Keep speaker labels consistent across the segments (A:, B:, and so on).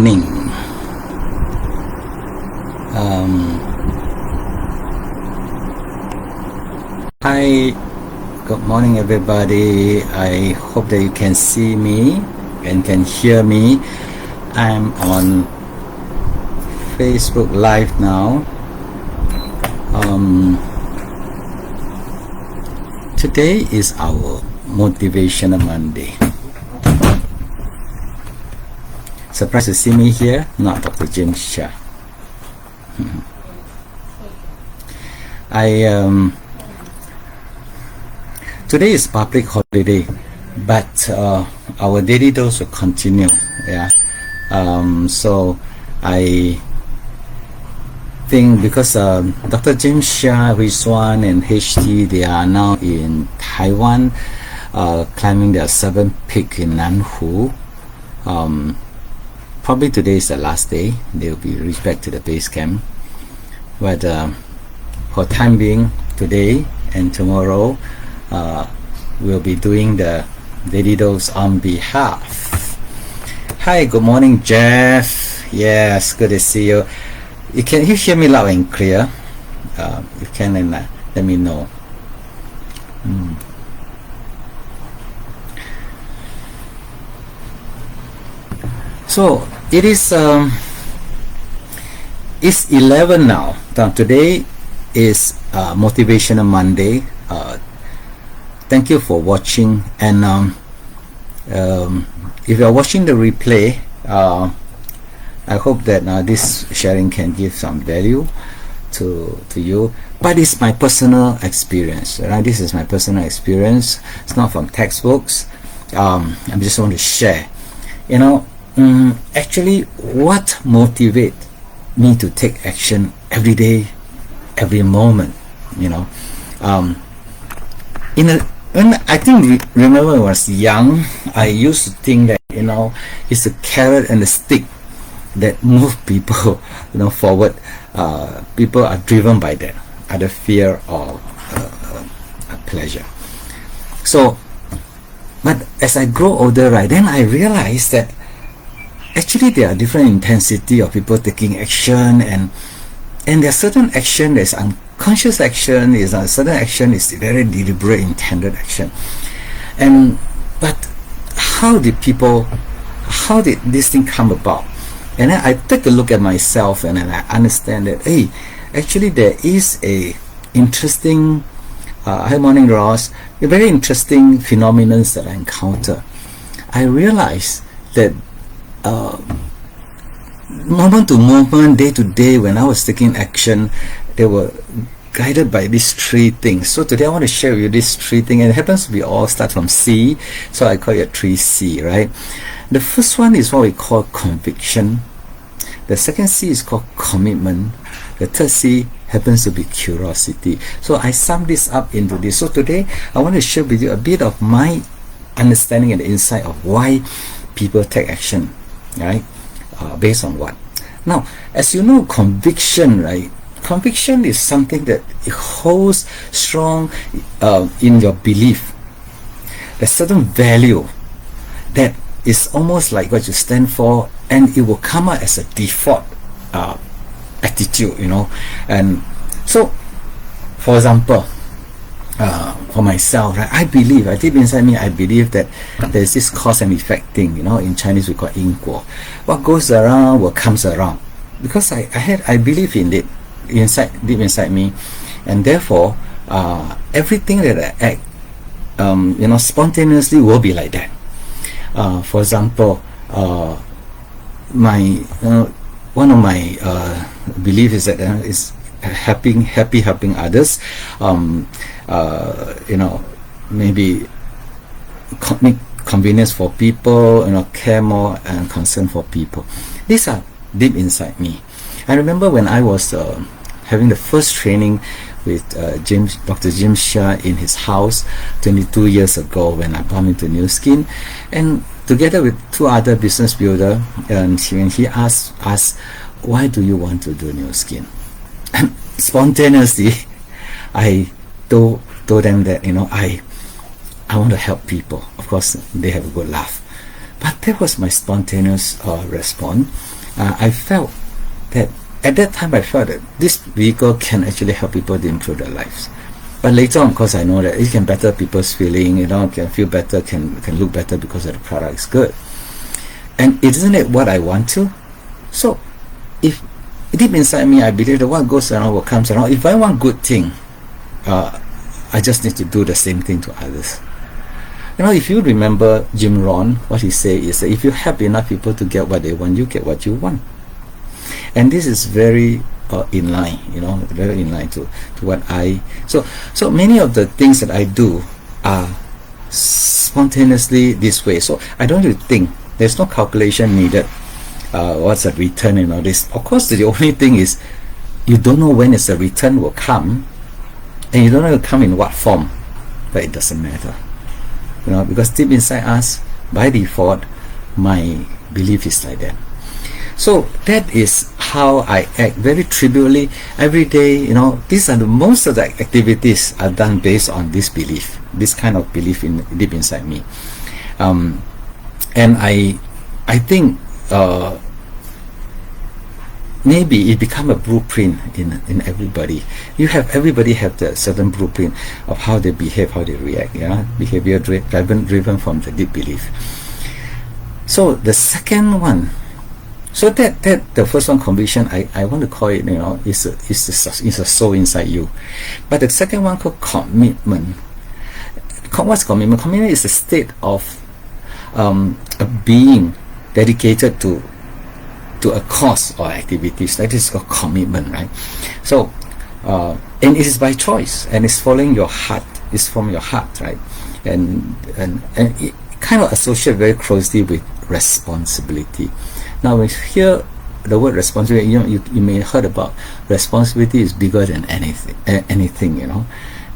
A: morning. Hi, good morning everybody. I hope that you can see me and can hear me. I'm on Facebook Live now. Today is our Motivational Monday. Surprised to see me here? Not Dr. James Chia. Today is public holiday, but our daily dose will continue. Yeah. So I think because Dr. James Chia, Rizwan, and HT, they are now in Taiwan, climbing their 7th peak in Nanhu. Probably today is the last day. They will be reached back to the base camp. But for time being, today and tomorrow, we'll be doing the daily dose on behalf. Hi, good morning, Jeff. Yes, good to see you. Can you hear me loud and clear? If you can, then let me know. So it is it's 11 now. Today is Motivational Monday. Thank you for watching, and if you are watching the replay, I hope that this sharing can give some value to you. But it's my personal experience, right? This is my personal experience. It's not from textbooks. I just want to share. Actually, what motivates me to take action every day, every moment? When I think, remember when I was young, I used to think that it's the carrot and the stick that move people forward. People are driven by that, either fear or pleasure. So, but as I grow older, right, then I realized that actually there are different intensity of people taking action, and there's certain action that's unconscious action, is a certain action is very deliberate, intended action. But how did this thing come about? And then I take a look at myself, and then I understand that, hey, actually there is a interesting hi, morning Ross, a very interesting phenomenon that I encounter. I realized that moment to moment, day to day, when I was taking action, they were guided by these three things. So today I want to share with you these three things, and it happens to be all start from C, so I call it 3C, right? The first one is what we call conviction. The second C is called commitment. The third C happens to be curiosity. So I sum this up into this. So today I want to share with you a bit of my understanding and insight of why people take action, right? Based on what? Now, as you know, conviction, right? Conviction is something that it holds strong in your belief. There's certain value that is almost like what you stand for, and it will come out as a default attitude, And so, for example, for myself, right, I believe, deep inside me, I believe that there's this cause and effect thing, in Chinese we call 因果. What goes around will comes around, because I believe in it deep inside me, and therefore everything that I act spontaneously will be like that. For example, one of my belief is that is helping others. Maybe make convenience for people, care more and concern for people. These are deep inside me. I remember when I was having the first training with Dr. James Chia in his house 22 years ago, when I bumped into New Skin, and together with two other business builders, and when he asked us, why do you want to do New Skin? Spontaneously, I told them that I want to help people. Of course, they have a good laugh. But that was my spontaneous response. I felt that at that time I felt that this vehicle can actually help people to improve their lives. But later on, of course, I know that it can better people's feeling, can feel better, can look better because of the product is good. And isn't it what I want to? So if deep inside me I believe that what goes around what comes around, if I want good thing, I just need to do the same thing to others. If you remember Jim Rohn, what he said is that if you help enough people to get what they want, you get what you want. And this is very in line, very in line to what I... So many of the things that I do are spontaneously this way. So I don't really think, there's no calculation needed. What's the return and all this? Of course, the only thing is you don't know when is the return will come, and you don't know it will come in what form, but it doesn't matter. Because deep inside us, by default, my belief is like that. So that is how I act, very trivially every day. These are most of the activities are done based on this belief, this kind of belief in deep inside me. And I think maybe it become a blueprint in everybody. Everybody have the certain blueprint of how they behave, how they react. Behavior driven from the deep belief. So the second one, so that the first one, conviction, I want to call it, is a soul inside you. But the second one called commitment. What's commitment? Commitment is a state of a being dedicated to a cause or activities. That is called commitment, right? So and it is by choice, and it's following your heart. It's from your heart, right? And it kind of associate very closely with responsibility. Now when you hear the word responsibility, you may have heard about responsibility is bigger than anything.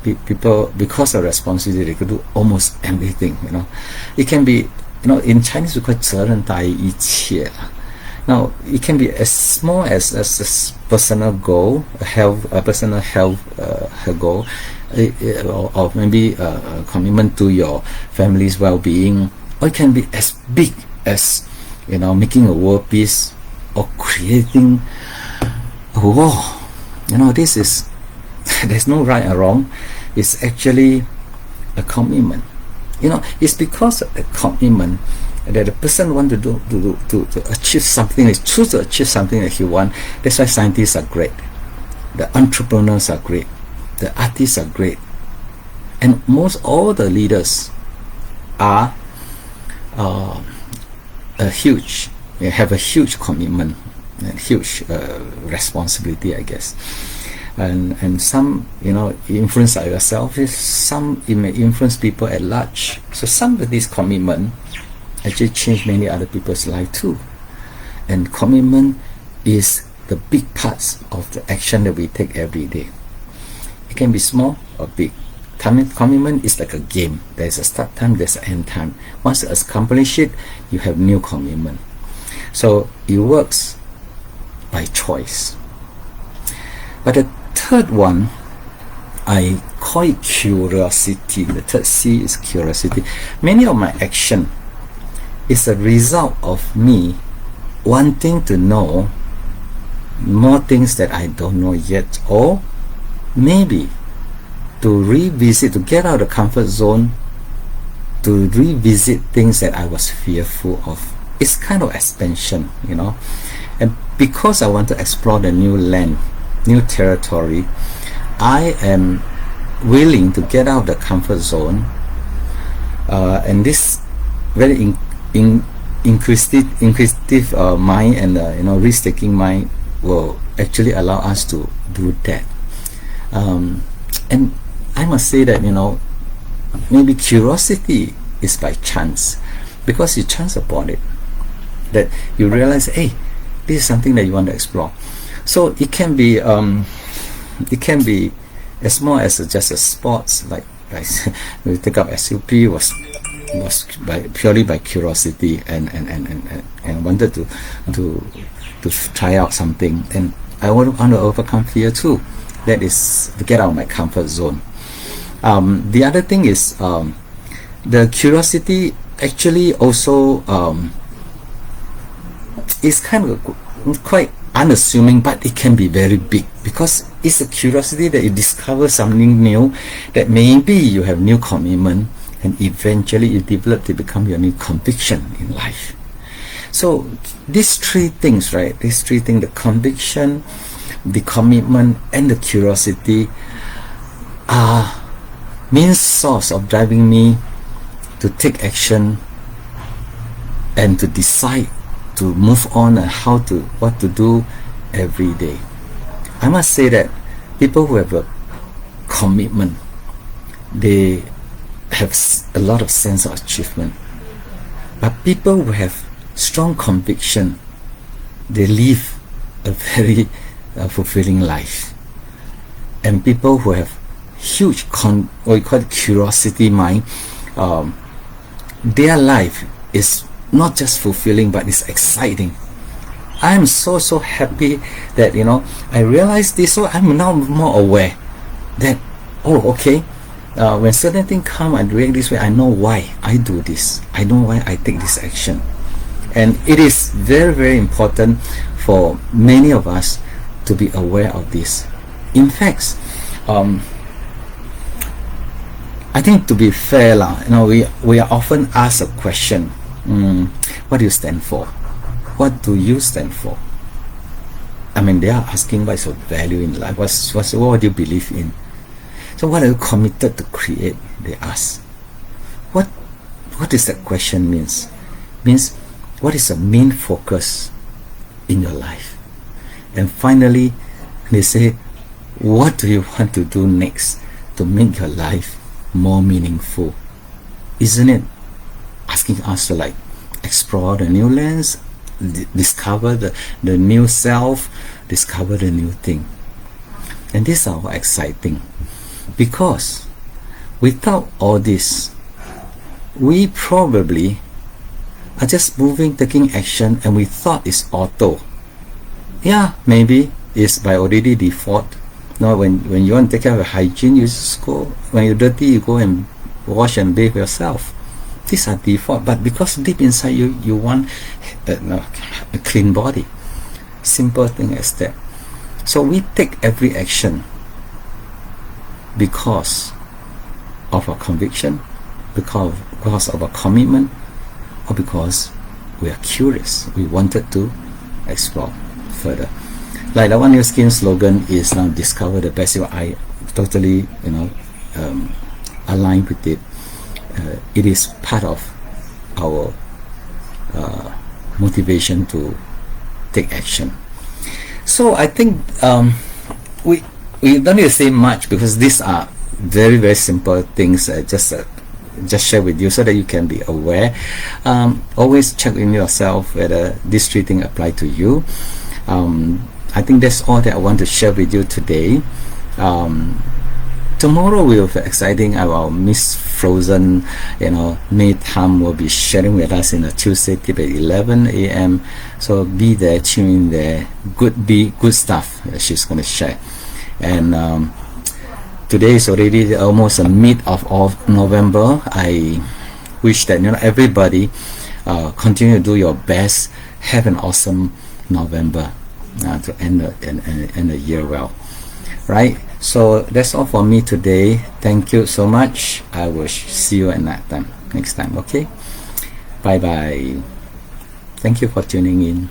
A: People, because of responsibility, they could do almost everything. It can be, in Chinese we call it 责任大于一切. Now it can be as small as a personal goal, a personal health goal, or maybe a commitment to your family's well-being, or it can be as big as making a world peace or creating a war. This is there's no right or wrong. It's actually a commitment. It's because of the commitment that the person want to achieve something, is choose to achieve something that he want. That's why scientists are great, the entrepreneurs are great, the artists are great, and all the leaders are have a huge commitment and huge responsibility, I guess. And some influence yourself, some it may influence people at large. So some of these commitment actually change many other people's life too. And commitment is the big parts of the action that we take every day. It can be small or big. Commitment is like a game. There's a start time, there's an end time. Once you accomplish it, you have new commitment. So it works by choice. But the third one, I call it curiosity. The third C is curiosity. Many of my action is a result of me wanting to know more things that I don't know yet, or maybe to revisit, to get out of the comfort zone, to revisit things that I was fearful of. It's kind of expansion, and because I want to explore the new land, new territory, I am willing to get out of the comfort zone, and this very inquisitive mind and risk-taking mind will actually allow us to do that. And I must say that maybe curiosity is by chance, because you chance upon it, that you realize, hey, this is something that you want to explore. So it can be as small as just a sports, like we take up SUP was purely by curiosity and wanted to try out something, and I want to overcome fear too. That is to get out of my comfort zone. The other thing is the curiosity actually also is kind of quite unassuming, but it can be very big, because it's a curiosity that you discover something new, that maybe you have new commitment, and eventually you develop to become your new conviction in life. So these three things, right? These three things, the conviction, the commitment, and the curiosity, are main source of driving me to take action and to decide to move on and what to do every day. I must say that people who have a commitment, they have a lot of sense of achievement. But people who have strong conviction, they live a very fulfilling life. And people who have huge what we call it curiosity mind, their life is not just fulfilling, but it's exciting. I'm so happy that I realized this, so I'm now more aware that, oh, okay, when certain things come and react this way, I know why I do this, I know why I take this action. And it is very important for many of us to be aware of this. In fact, I think, to be fair, we are often asked a question, what do you stand for? What do you stand for? I mean, they are asking what is your value in life, what do you believe in? So what are you committed to create, they ask. What does that question means? Means, what is the main focus in your life? And finally, they say, what do you want to do next to make your life more meaningful? Isn't it asking us to explore the new lands, discover the new self, discover the new thing? And this is exciting, because without all this, we probably are just moving, taking action, and we thought it's auto. Yeah, maybe it's by already default. Now when you want to take care of your hygiene, you just go, when you're dirty, you go and wash and bathe yourself. These are default, but because deep inside you want a clean body. Simple thing as that. So we take every action because of our conviction, because of our commitment, or because we are curious, we wanted to explore further. Like the One New Skin slogan is now discover the best. I totally align with it. It is part of our motivation to take action. So I think we don't need to say much, because these are very simple things. Just share with you so that you can be aware. Always check in yourself whether these three things apply to you. I think that's all that I want to share with you today. Tomorrow will be exciting. Our Miss Frozen, May Tam will be sharing with us in a Tuesday tip at 11 a.m. So be there, tune in there. Good stuff she's going to share. And today is already almost a mid of November. I wish that everybody continue to do your best. Have an awesome November to end the year well. Right? So that's all for me today. Thank you so much. I will see you next time. Okay? Bye bye. Thank you for tuning in.